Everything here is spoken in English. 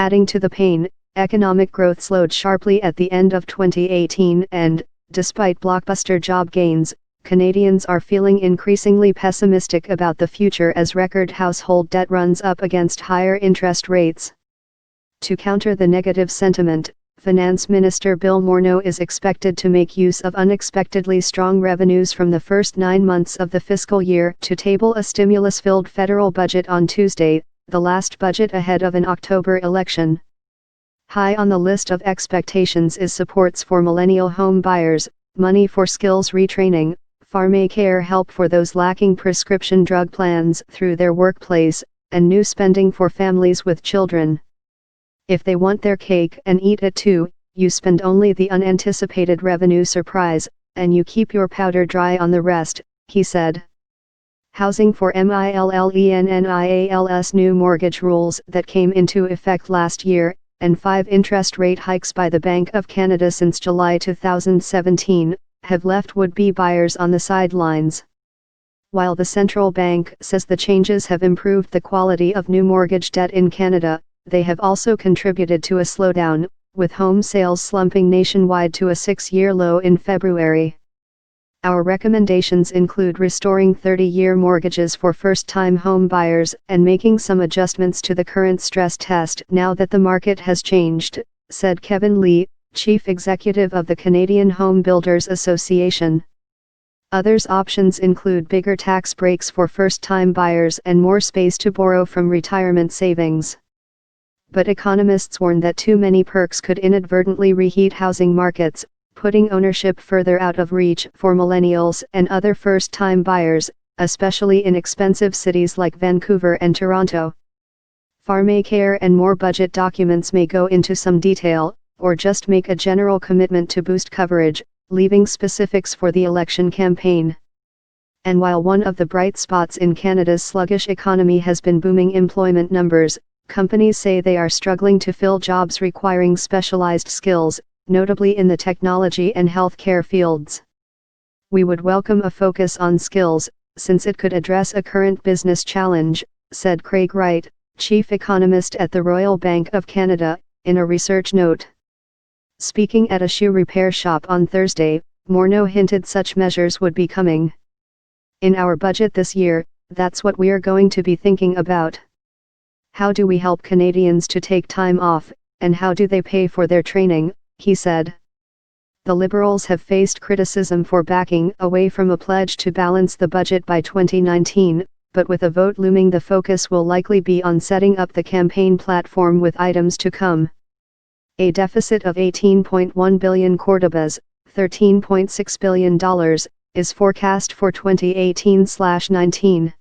Adding to the pain, economic growth slowed sharply at the end of 2018 and, despite blockbuster job gains, Canadians are feeling increasingly pessimistic about the future as record household debt runs up against higher interest rates. To counter the negative sentiment, Finance Minister Bill Morneau is expected to make use of unexpectedly strong revenues from the first 9 months of the fiscal year to table a stimulus-filled federal budget on Tuesday, the last budget ahead of an October election. High on the list of expectations is supports for millennial home buyers, money for skills retraining, pharmacare help for those lacking prescription drug plans through their workplace, and new spending for families with children. If they want their cake and eat it too, you spend only the unanticipated revenue surprise, and you keep your powder dry on the rest, he said. Housing for Millennials new mortgage rules that came into effect last year, and 5 interest rate hikes by the Bank of Canada since July 2017, have left would-be buyers on the sidelines. While the central bank says the changes have improved the quality of new mortgage debt in Canada, they have also contributed to a slowdown, with home sales slumping nationwide to a 6-year low in February. Our recommendations include restoring 30-year mortgages for first-time home buyers and making some adjustments to the current stress test now that the market has changed, said Kevin Lee, Chief Executive of the Canadian Home Builders Association. Others options include bigger tax breaks for first-time buyers and more space to borrow from retirement savings. But economists warn that too many perks could inadvertently reheat housing markets, putting ownership further out of reach for millennials and other first-time buyers, especially in expensive cities like Vancouver and Toronto. Pharmacare and more budget documents may go into some detail, or just make a general commitment to boost coverage, leaving specifics for the election campaign. And while one of the bright spots in Canada's sluggish economy has been booming employment numbers, companies say they are struggling to fill jobs requiring specialized skills, notably in the technology and healthcare fields. We would welcome a focus on skills, since it could address a current business challenge, said Craig Wright, chief economist at the Royal Bank of Canada, in a research note. Speaking at a shoe repair shop on Thursday, Morneau hinted such measures would be coming. In our budget this year, that's what we're going to be thinking about. How do we help Canadians to take time off, and how do they pay for their training, he said. The Liberals have faced criticism for backing away from a pledge to balance the budget by 2019, but with a vote looming, the focus will likely be on setting up the campaign platform with items to come. A deficit of 18.1 billion Cordobas, $13.6 billion, is forecast for 2018-19.